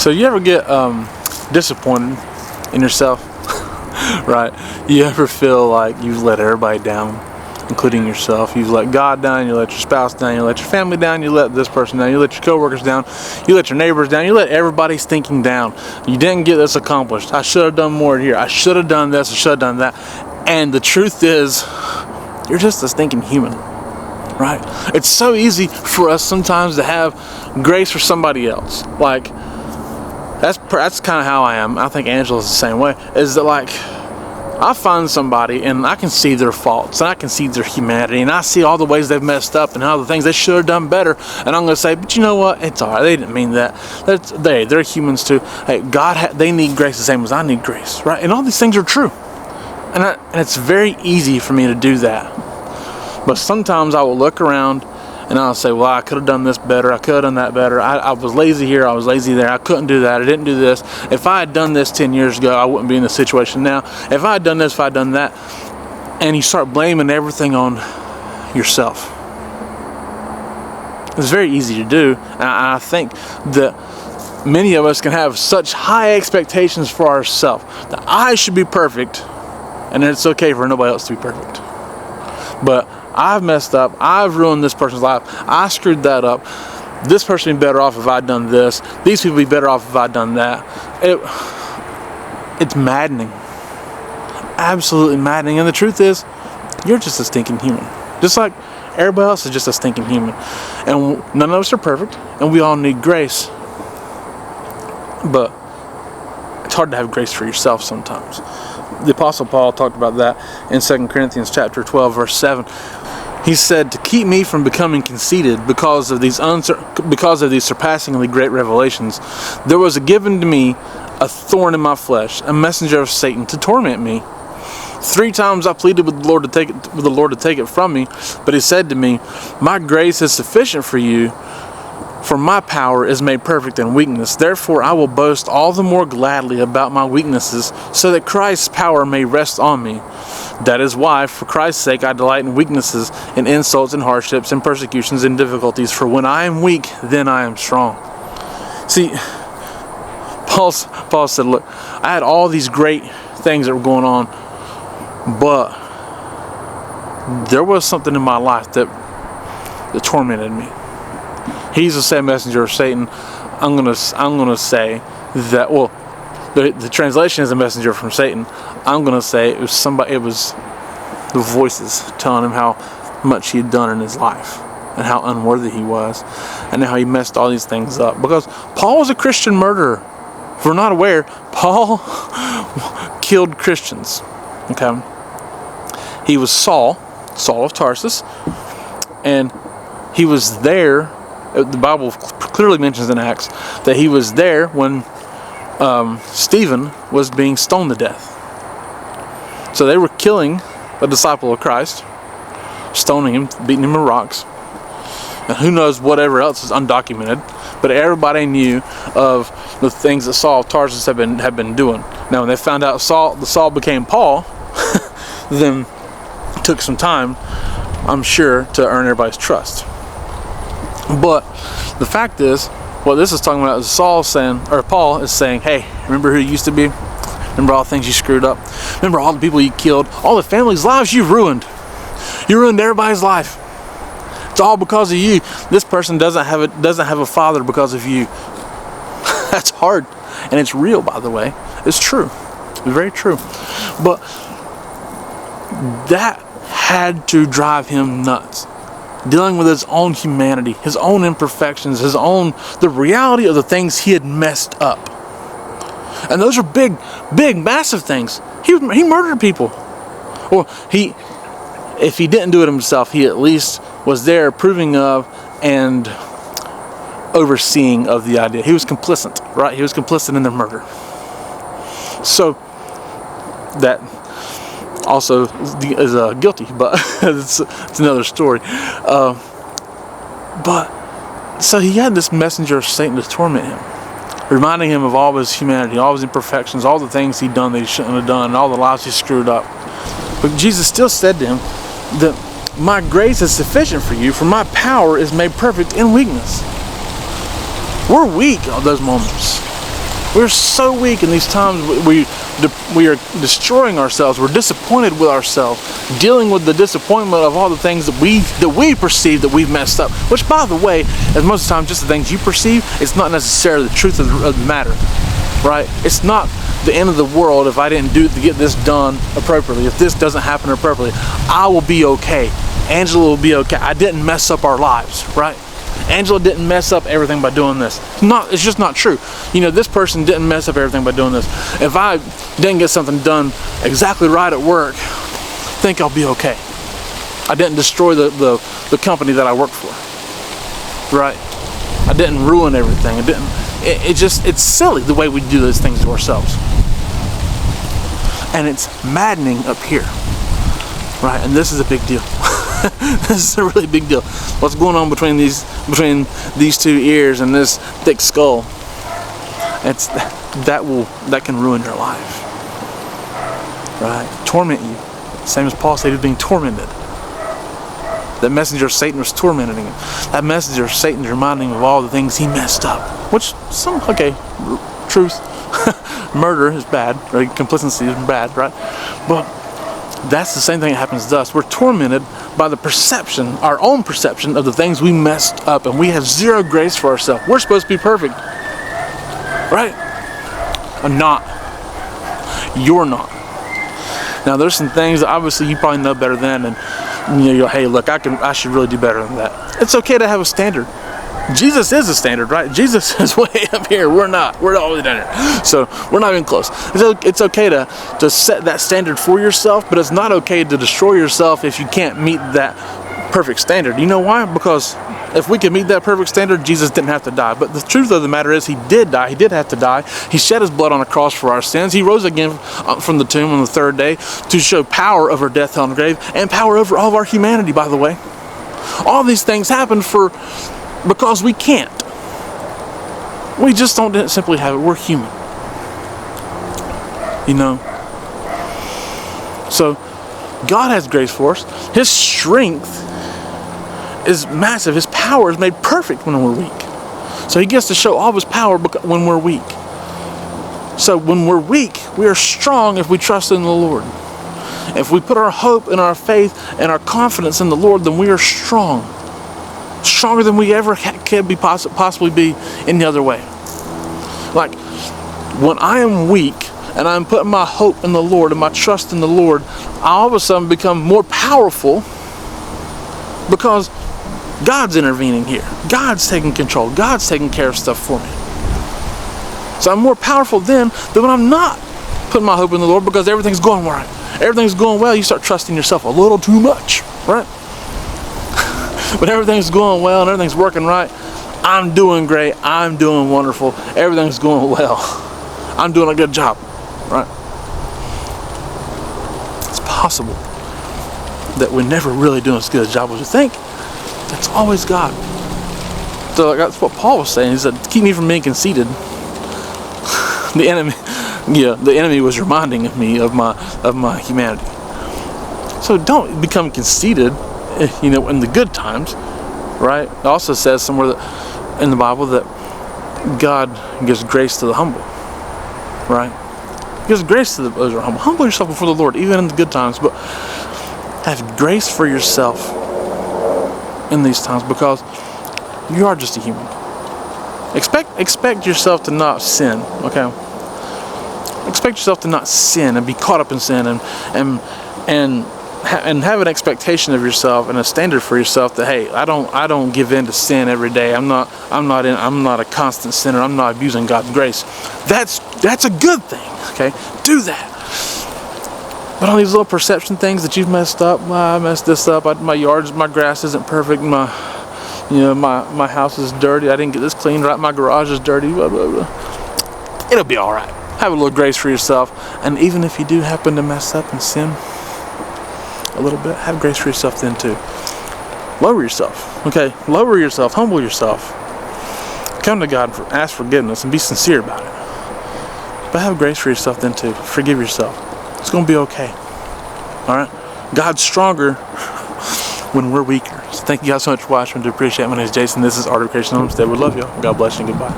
So you ever get disappointed in yourself? Right? You ever feel like you've let everybody down, including yourself? You've let God down, you let your spouse down, you let your family down, you let this person down, you let your coworkers down, you let your neighbors down, you let everybody's thinking down. You didn't get this accomplished. I should have done more here. I should have done this. I should have done that. And the truth is, you're just a stinking human. Right? It's so easy for us sometimes to have grace for somebody else. Like, that's kind of how I am. I think Angela's the same way. Is that like, I find somebody and I can see their faults and I can see their humanity and I see all the ways they've messed up and all the things they should have done better. And I'm going to say, but you know what? It's all right. They didn't mean that. They're humans too. Hey, they need grace the same as I need grace, right? And all these things are true. And it's very easy for me to do that. But sometimes I will look around and I'll say, well, I could have done this better. I could have done that better. I was lazy here. I was lazy there. I couldn't do that. I didn't do this. If I had done this 10 years ago, I wouldn't be in this situation now. If I had done this, if I had done that. And you start blaming everything on yourself. It's very easy to do. And I think that many of us can have such high expectations for ourselves that I should be perfect. And it's okay for nobody else to be perfect. But I've messed up. I've ruined this person's life. I screwed that up. This person would be better off if I'd done this. These people would be better off if I'd done that. It's maddening. Absolutely maddening. And the truth is, you're just a stinking human. Just like everybody else is just a stinking human. And none of us are perfect. And we all need grace. But it's hard to have grace for yourself sometimes. The Apostle Paul talked about that in 2 Corinthians chapter 12, verse 7. He said, to keep me from becoming conceited because of these surpassingly great revelations, there was given to me a thorn in my flesh, a messenger of Satan to torment me. 3 times I pleaded with the Lord to take it from me, but he said to me, my grace is sufficient for you, for my power is made perfect in weakness. Therefore I will boast all the more gladly about my weaknesses, so that Christ's power may rest on me. That is why, for Christ's sake, I delight in weaknesses, in insults, and hardships, and persecutions, and difficulties. For when I am weak, then I am strong. See, Paul said, look, I had all these great things that were going on, but there was something in my life that tormented me. He's the same messenger of Satan. I'm gonna say that. Well, the translation is a messenger from Satan. I'm gonna say it was the voices telling him how much he had done in his life and how unworthy he was, and how he messed all these things up. Because Paul was a Christian murderer. If we're not aware, Paul killed Christians. Okay, he was Saul of Tarsus, and he was there. The Bible clearly mentions in Acts that he was there when Stephen was being stoned to death. So they were killing a disciple of Christ, stoning him, beating him with rocks, and who knows whatever else is undocumented. But everybody knew of the things that Saul of Tarsus had been doing. Now, when they found out Saul became Paul, then it took some time, I'm sure, to earn everybody's trust. But the fact is, what this is talking about is Paul is saying, hey, remember who you used to be? Remember all the things you screwed up? Remember all the people you killed? All the families' lives you ruined? You ruined everybody's life. It's all because of you. This person doesn't have a father because of you. That's hard. And it's real, by the way. It's true. It's very true. But that had to drive him nuts. Dealing with his own humanity, his own imperfections, the reality of the things he had messed up. And those are big, massive things. He murdered people. Or if he didn't do it himself, he at least was there approving of and overseeing of the idea. He was complicit, right? He was complicit in their murder. So that also is guilty, but it's another story. But so he had this messenger of Satan to torment him, reminding him of all of his humanity, all of his imperfections, all the things he'd done that he shouldn't have done, and all the lives he screwed up. But Jesus still said to him that my grace is sufficient for you, for my power is made perfect in weakness. We're weak at those moments. We're so weak in these times. We are destroying ourselves. We're disappointed with ourselves, dealing with the disappointment of all the things that we perceive that we've messed up. Which, by the way, as most of the time, just the things you perceive, it's not necessarily the truth of the matter, right? It's not the end of the world if I didn't get this done appropriately. If this doesn't happen appropriately, I will be okay. Angela will be okay. I didn't mess up our lives, right? Angela didn't mess up everything by doing this. It's just not true. This person didn't mess up everything by doing this. If I didn't get something done exactly right at work, I think I'll be okay. I didn't destroy the company that I work for, right? I didn't ruin everything. It's silly the way we do those things to ourselves. And it's maddening up here, right? And this is a big deal. This is a really big deal. What's going on between these two ears and this thick skull? That can ruin your life, right? Torment you, same as Paul said, he was being tormented. That messenger of Satan was tormenting him. That messenger of Satan reminding him of all the things he messed up. Which truth, murder is bad, right? Complicity is bad, right? But that's the same thing that happens to us. We're tormented by our own perception of the things we messed up, and we have zero grace for ourselves. We're supposed to be perfect, right? I'm not. You're not. Now, there's some things that obviously you probably know better than, and you go, hey, look, I should really do better than that. It's okay to have a standard. Jesus is a standard, right? Jesus is way up here. We're not. We're all the way down here. So we're not even close. It's okay to set that standard for yourself, but it's not okay to destroy yourself if you can't meet that perfect standard. You know why? Because if we could meet that perfect standard, Jesus didn't have to die. But the truth of the matter is, he did die. He did have to die. He shed his blood on a cross for our sins. He rose again from the tomb on the third day to show power over death, hell, and the grave, and power over all of our humanity, by the way. All these things happen because we can't. We just don't simply have it. We're human. So God has grace for us. His strength is massive. His power is made perfect when we're weak. So he gets to show all of his power when we're weak. So when we're weak, we are strong if we trust in the Lord. If we put our hope and our faith and our confidence in the Lord, then we are strong. Stronger than we ever can be possibly be any other way. Like, when I am weak and I'm putting my hope in the Lord and my trust in the Lord, I all of a sudden become more powerful because God's intervening here. God's taking control. God's taking care of stuff for me. So I'm more powerful then than when I'm not putting my hope in the Lord because everything's going right. Everything's going well. You start trusting yourself a little too much, right? When everything's going well and everything's working right, I'm doing great, I'm doing wonderful, everything's going well, I'm doing a good job, right? It's possible that we're never really doing as good a job as we think. That's always God. So that's what Paul was saying. He said, keep me from being conceited. The enemy was reminding me of my humanity. So don't become conceited, in the good times, right? It also says somewhere in the Bible that God gives grace to the humble, right? He gives grace to those who are humble. Humble yourself before the Lord, even in the good times, but have grace for yourself in these times because you are just a human. Expect yourself to not sin, okay? Expect yourself to not sin and be caught up in sin and have an expectation of yourself and a standard for yourself that, hey, I don't give in to sin every day. I'm not a constant sinner. I'm not abusing God's grace. That's a good thing. Okay, do that. But on these little perception things that you've messed up, I messed this up. My grass isn't perfect. My house is dirty. I didn't get this cleaned right. My garage is dirty. Blah, blah, blah. It'll be all right. Have a little grace for yourself, and even if you do happen to mess up and sin a little bit, have grace for yourself then too. Lower yourself, okay? Lower yourself, humble yourself. Come to God, ask forgiveness, and be sincere about it. But have grace for yourself then too. Forgive yourself. It's going to be okay. All right? God's stronger when we're weaker. So thank you guys so much for watching. I do appreciate it. My name is Jason. This is Art of Creation Homestead. We love y'all. God bless you and goodbye.